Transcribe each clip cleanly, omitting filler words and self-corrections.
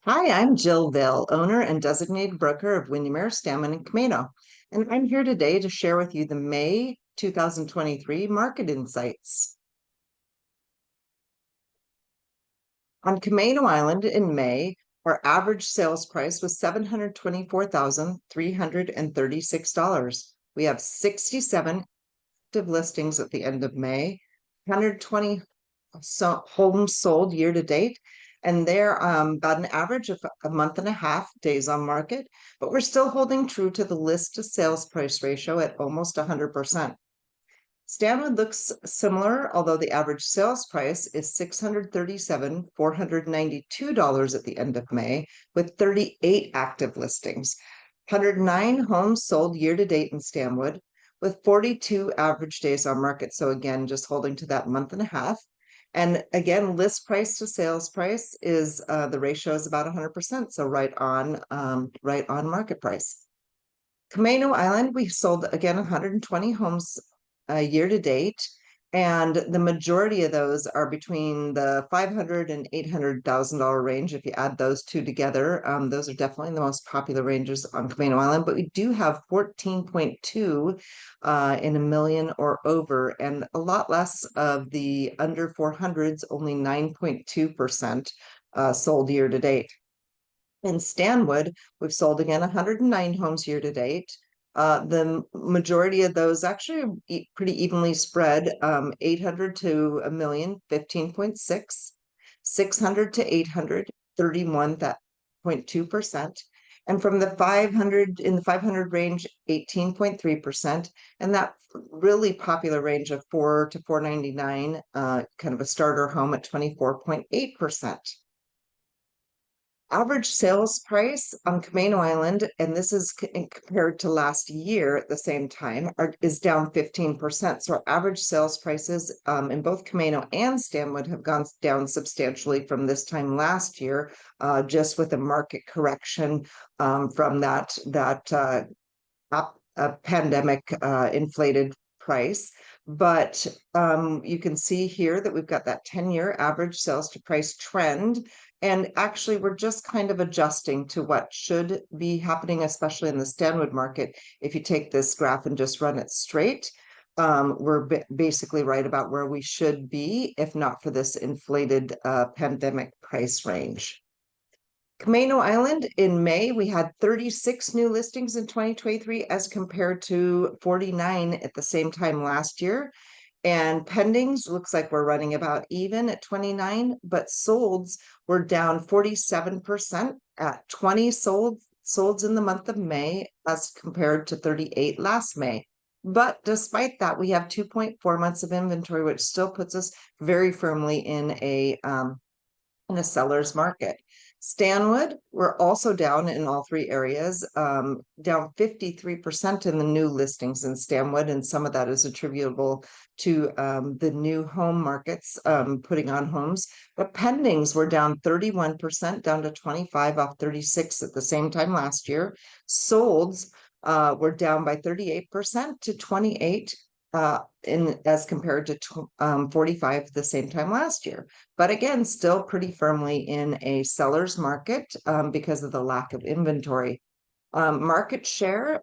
Hi, I'm Jill Vale, owner and designated broker of Windermere, Stanwood and Camano, and I'm here today to share with you the May 2023 market insights. On Camano Island in May, our average sales price was $724,336. We have 67 active listings at the end of May, 120 homes sold year to date, and they're about an average of a month and a half days on market, but we're still holding true to the list to sales price ratio at almost 100%. Stanwood looks similar, although the average sales price is $637,492 at the end of May, with 38 active listings. 109 homes sold year to date in Stanwood, with 42 average days on market. So again, just holding to that month and a half. And again, list price to sales price is the ratio is about 100%. So right on market price. Camano Island, we sold again 120 homes year to date, and the majority of those are between the $500,000 and $800,000 range. If you add those two together, those are definitely the most popular ranges on Camano Island. But we do have 14.2 in a million or over, and a lot less of the under 400s, only 9.2% sold year to date. In Stanwood, we've sold again 109 homes year to date. The majority of those actually pretty evenly spread, 800 to a million, 15.6, 600 to 800, 31.2%. And from the 500 in the 500 range, 18.3%. And that really popular range of 4 to 499, kind of a starter home at 24.8%. Average sales price on Camano Island, and this is compared to last year at the same time, is down 15%. So our average sales prices in both Camano and Stanwood have gone down substantially from this time last year, just with a market correction from that pandemic inflated price. But you can see here that we've got that 10-year average sales to price trend. And actually, we're just kind of adjusting to what should be happening, especially in the Stanwood market. If you take this graph and just run it straight, we're basically right about where we should be, if not for this inflated pandemic price range. Camano Island in May, we had 36 new listings in 2023 as compared to 49 at the same time last year. And pendings looks like we're running about even at 29, but solds were down 47% at 20 solds in the month of May as compared to 38 last May. But despite that, we have 2.4 months of inventory, which still puts us very firmly in a seller's market. Stanwood, we're also down in all three areas, down 53% in the new listings in Stanwood, and some of that is attributable to the new home markets putting on homes. But pendings were down 31%, down to 25 off 36 at the same time last year. Solds were down by 38% to 28 as compared to 45 the same time last year. But again, still pretty firmly in a seller's market because of the lack of inventory. Market share,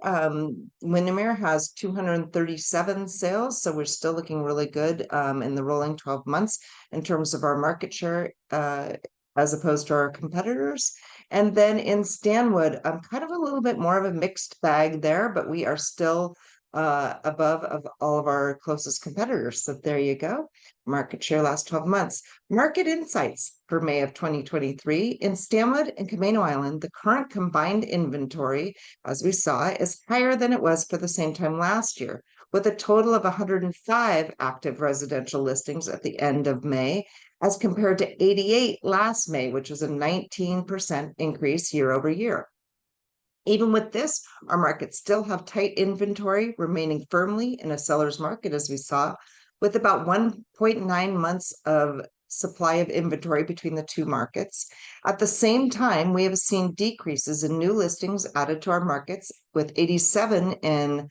Windermere has 237 sales, so we're still looking really good in the rolling 12 months in terms of our market share as opposed to our competitors. And then in Stanwood, kind of a little bit more of a mixed bag there, but we are still above of all of our closest competitors. So there you go. Market share last 12 months. Market insights for May of 2023. In Stanwood and Camano Island, the current combined inventory, as we saw, is higher than it was for the same time last year, with a total of 105 active residential listings at the end of May, as compared to 88 last May, which was a 19% increase year over year. Even with this, our markets still have tight inventory, remaining firmly in a seller's market, as we saw, with about 1.9 months of supply of inventory between the two markets. At the same time, we have seen decreases in new listings added to our markets, with 87 in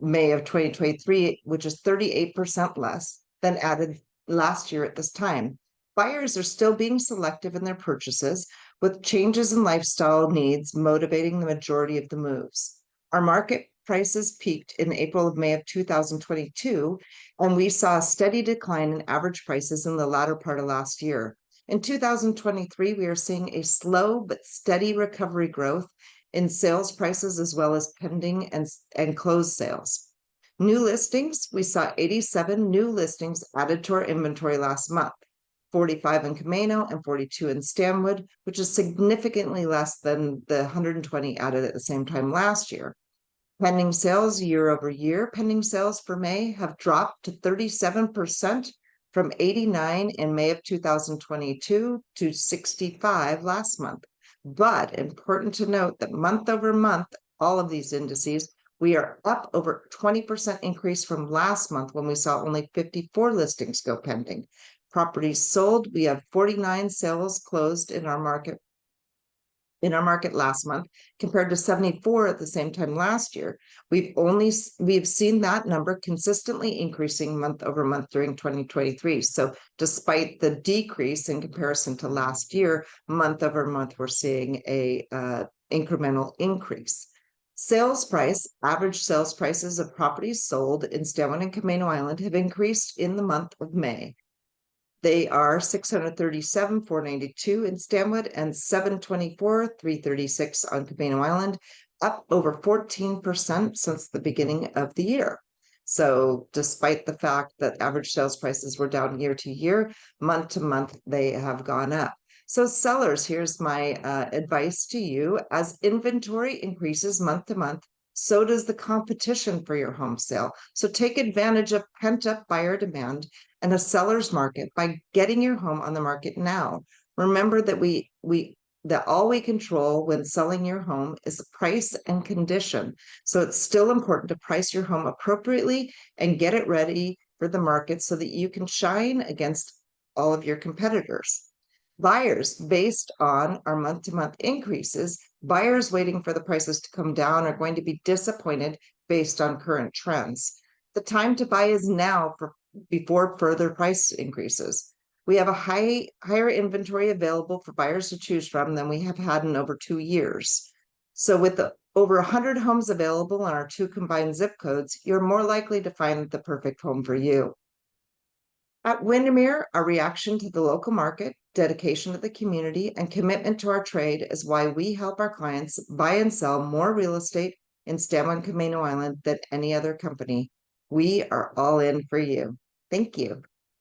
May of 2023, which is 38% less than added last year at this time. Buyers are still being selective in their purchases, with changes in lifestyle needs motivating the majority of the moves. Our market prices peaked in April and May of 2022, and we saw a steady decline in average prices in the latter part of last year. In 2023, we are seeing a slow but steady recovery growth in sales prices as well as pending and closed sales. New listings, we saw 87 new listings added to our inventory last month, 45 in Camano and 42 in Stanwood, which is significantly less than the 120 added at the same time last year. Pending sales year over year, pending sales for May have dropped to 37% from 89 in May of 2022 to 65 last month. But important to note that month over month, all of these indices, we are up over 20% increase from last month when we saw only 54 listings go pending. Properties sold, we have 49 sales closed in our market last month compared to 74 at the same time last year. We've seen that number consistently increasing month over month during 2023. So despite the decrease in comparison to last year, month over month, we're seeing a incremental increase. Sales price, average sales prices of properties sold in Stanwood and Camano Island have increased in the month of May. They are $637,492 in Stanwood and $724,336 on Camano Island, up over 14% since the beginning of the year. So despite the fact that average sales prices were down year to year, month to month, they have gone up. So sellers, here's my advice to you. As inventory increases month to month, so does the competition for your home sale. So take advantage of pent-up buyer demand and a seller's market by getting your home on the market now. Remember that that all we control when selling your home is the price and condition. So it's still important to price your home appropriately and get it ready for the market so that you can shine against all of your competitors. Buyers, based on our month-to-month increases, buyers waiting for the prices to come down are going to be disappointed based on current trends. The time to buy is now before further price increases. We have a higher inventory available for buyers to choose from than we have had in over 2 years. So with over 100 homes available in our 2 combined zip codes, you're more likely to find the perfect home for you. At Windermere, our reaction to the local market, dedication to the community, and commitment to our trade is why we help our clients buy and sell more real estate in Stanwood and Camano Island than any other company. We are all in for you. Thank you.